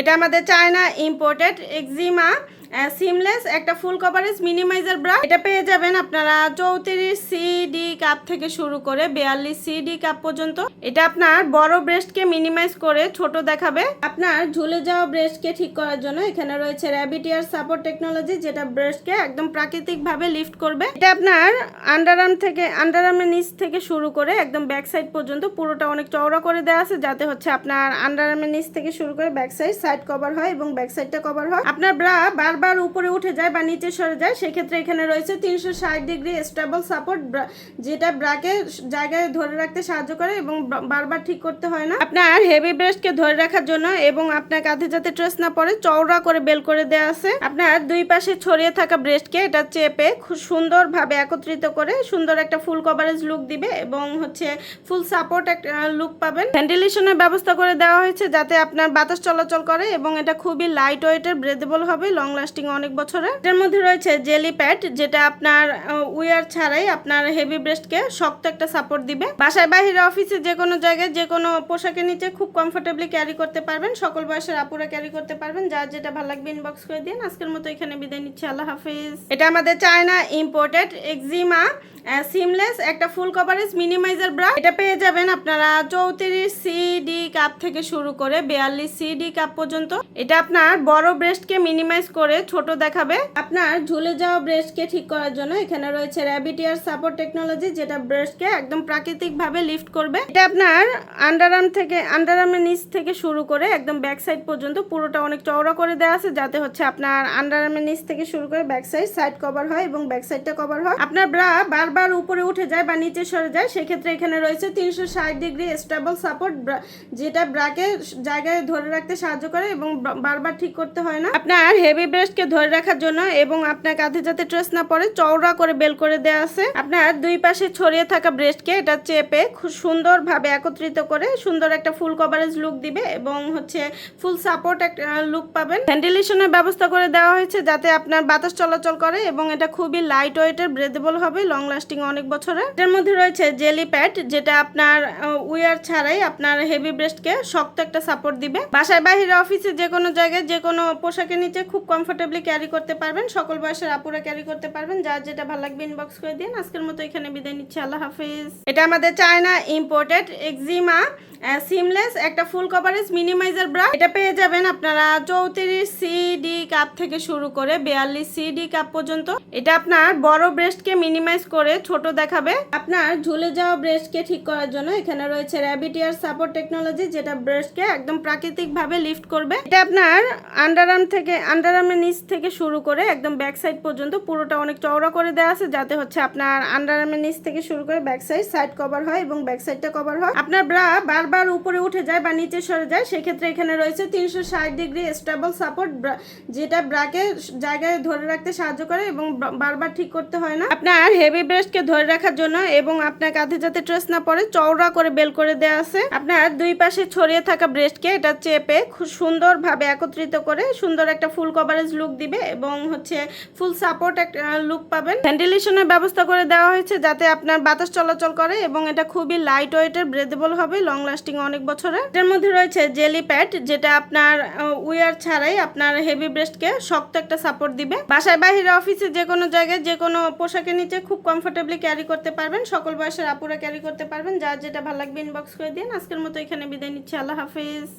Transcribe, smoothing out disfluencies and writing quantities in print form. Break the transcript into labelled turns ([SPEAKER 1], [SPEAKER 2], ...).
[SPEAKER 1] এটা আমাদের China imported এক্সিমা seamless একটা ফুল কভারেজ মিনিমাইজার ব্রা। এটা পেয়ে যাবেন আপনারা 34 সিডি কাপ থেকে শুরু করে 42 সিডি কাপ পর্যন্ত। এটা আপনার বড় ব্রেস্টকে মিনিমাইজ করে ছোট দেখাবে। আপনার ঝুলে যাওয়া ব্রেস্টকে ঠিক করার জন্য এখানে রয়েছে র্যাবিট ইয়ার সাপোর্ট টেকনোলজি, যেটা ব্রেস্টকে একদম প্রাকৃতিক ভাবে লিফট করবে। এটা আপনার আন্ডারআর্মের নিচ থেকে শুরু করে একদম ব্যাক সাইড পর্যন্ত পুরোটা অনেক চওড়া করে দেওয়া আছে, যাতে হচ্ছে আপনার আন্ডারআর্মের নিচ থেকে শুরু করে ব্যাক সাইড কভার হয় এবং ব্যাক সাইডটা কভার হয়। আপনার ব্রা বারবার উপরে উঠে যায় বা নিচে সরে যায়, সেক্ষেত্রে এখানে রয়েছে 360 ডিগ্রি স্টেবল সাপোর্ট, যেটা ব্রাকে জায়গায় ধরে রাখতে সাহায্য করে এবং বারবার ঠিক করতে হয় না। আপনার হেভি ব্রেস্টকে ধরে রাখার জন্য এবং আপনার কাঁধে যাতে ট্রেস না পড়ে চওড়া করে বেল করে দেওয়া আছে। আপনার দুই পাশে ছড়িয়ে থাকা ব্রেস্টকে এটা চেপে খুব সুন্দরভাবে একত্রিত করে সুন্দর একটা ফুল কভারেজ লুক দিবে এবং হচ্ছে ফুল সাপোর্ট একটা লুক পাবেন। ভেন্টিলেশনের ব্যবস্থা করে দেওয়া হয়েছে যাতে আপনার বাতাস চলাচল করে এবং এটা খুবই লাইট ওয়েটের, ব্রেথেবল হবে, লং লাস্টিং অনেক বছরের। এর মধ্যে রয়েছে জেলি প্যাড, যেটা আপনার উইয়ার ছাড়াই আপনার হেভি ব্রেস্টকে শক্ত একটা সাপোর্ট দিবে। বাসায় বাহিরে অফিসে যে কোনো জায়গায় যে কোনো পোশাকের নিচে খুব কমফোর্টেবলি ক্যারি করতে পারবেন। সকল বয়সের আপুরা ক্যারি করতে পারবেন। যার যেটা ভালো লাগবে ইনবক্স করে দিন। আজকের মতো এখানে বিদায় নিচ্ছি। আল্লাহ হাফিজ। এটা আমাদের চায়না ইম্পোর্টেড এক্সিমা সিমলেস একটা ফুল কভারেজ মিনিমাইজার ব্রা। এটা পেয়ে যাবেন আপনারা 34 সিডি কাপ থেকে শুরু করে 42 সিডি কাপ পর্যন্ত। এটা আপনার বড় ব্রেস্টকে মিনিমাইজ করে ছোট দেখাবে। আপনার ঝুলে যাওয়া ব্রেস্টকে ঠিক করার জন্য এখানে রয়েছে র্যাবিট ইয়ার সাপোর্ট টেকনোলজি, যেটা ব্রেস্টকে একদম প্রাকৃতিক ভাবে লিফট করবে। এটা আপনার আন্ডারআর্মের নিচ থেকে শুরু করে একদম ব্যাক সাইড পর্যন্ত পুরোটা অনেক চওড়া করে দেওয়া আছে, যাতে হচ্ছে আপনার আন্ডারআর্মের নিচ থেকে শুরু করে ব্যাক সাইড কভার হয় এবং ব্যাক সাইডটা কভার হয়। আপনার ব্রা বারবার উপরে উঠে যায় বা নিচে সরে যায়, সেক্ষেত্রে এখানে রয়েছে 360 ডিগ্রি স্টেবল সাপোর্ট, যেটা ব্রাকে জায়গায় ধরে রাখতে সাহায্য করে এবং বারবার ঠিক করতে হয় না। আপনার হেভি ব্রেস্টকে ধরে রাখার জন্য এবং আপনার কাঁধে যাতে ট্রেস না পড়ে চওড়া করে বেল করে দেওয়া আছে। আপনার দুই পাশে ছড়িয়ে থাকা ব্রেস্টকে এটা চেপে খুব সুন্দরভাবে একত্রিত করে সুন্দর একটা ফুল কভারেজ লুক দিবে এবং হচ্ছে ফুল সাপোর্ট একটা লুক পাবেন। ভেন্টিলেশনের ব্যবস্থা করে দেওয়া হয়েছে যাতে আপনার বাতাস চলাচল করে এবং এটা খুবই লাইট ওয়েটের, ব্রেথেবল হবে, লং লাস্টিং অনেক বছরের। এর মধ্যে রয়েছে জেলি প্যাড, যেটা আপনার উইয়ার ছাড়াই আপনার হেভি ব্রেস্টকে শক্ত একটা সাপোর্ট দিবে। বাসায় বাহিরে অফিসে যে কোনো জায়গায় যে কোনো পোশাকের নিচে খুব কমফোর্টেবলি ক্যারি করতে পারবেন। সকল বয়সের আপুরা ক্যারি করতে পারবেন। যার যেটা ভালো লাগবে ইনবক্স করে দিন। আজকের মতো এখানে বিদায় নিচ্ছি। আল্লাহ হাফিজ। এটা আমাদের চায়না ইম্পোর্টেড এক্সিমা সিমলেস একটা ফুল কভারেজ মিনিমাইজার ব্রা। এটা পেয়ে যাবেন আপনারা 34 সিডি কাপ থেকে শুরু করে 42 সিডি কাপ পর্যন্ত। এটা আপনার বড় ব্রেস্টকে মিনিমাইজ করে ছোট দেখাবে। আপনার ঝুলে যাওয়া ব্রেস্টকে ঠিক করার জন্য এখানে রয়েছে র্যাবিট ইয়ার সাপোর্ট টেকনোলজি, যেটা ব্রেস্টকে একদম প্রাকৃতিক ভাবে লিফট করবে। এটা আপনার আন্ডারআর্মের নিচ থেকে শুরু করে একদম ব্যাক সাইড পর্যন্ত পুরোটা অনেক চওড়া করে দেওয়া আছে, যাতে হচ্ছে আপনার আন্ডারআর্মের নিচ থেকে শুরু করে ব্যাক সাইড কভার হয় এবং ব্যাক সাইডটা কভার হয়। আপনার ব্রা বারবার উপরে উঠে যায় বা নিচে সরে যায়, সেক্ষেত্রে এখানে রয়েছে 360 ডিগ্রি স্টেবল সাপোর্ট, যেটা ব্রাকে জায়গায় ধরে রাখতে সাহায্য করে এবং বারবার ঠিক করতে হয় না। আপনার হেভি ব্রেস্টকে ধরে রাখার জন্য এবং আপনার কাঁধে যাতে ট্রেস না পড়ে চওড়া করে বেল করে দেওয়া আছে। আপনার দুই পাশে ছড়িয়ে থাকা ব্রেস্টকে এটা চেপে খুব সুন্দরভাবে একত্রিত করে সুন্দর একটা ফুল কভারেজ লুক দিবে এবং হচ্ছে ফুল সাপোর্ট একটা লুক পাবেন। ভেন্টিলেশনের ব্যবস্থা করে দেওয়া হয়েছে যাতে আপনার বাতাস চলাচল করে এবং এটা খুবই লাইট ওয়েটের, ব্রেথেবল হবে, লং লাস্টিং অনেক বছরের। এর মধ্যে রয়েছে জেলি প্যাড, যেটা আপনার উইয়ার ছাড়াই আপনার হেভি ব্রেস্টকে শক্ত একটা সাপোর্ট দিবে। বাসায় বাহিরে অফিসে যে কোনো জায়গায় যে কোনো পোশাকের নিচে খুব কমফোর্টেবলি ক্যারি করতে পারবেন। সকল বয়সের আপুরা ক্যারি করতে পারবেন। যার যেটা ভালো লাগবে ইনবক্স করে দিন। আজকের মতো এখানে বিদায় নিচ্ছি। আল্লাহ হাফিজ।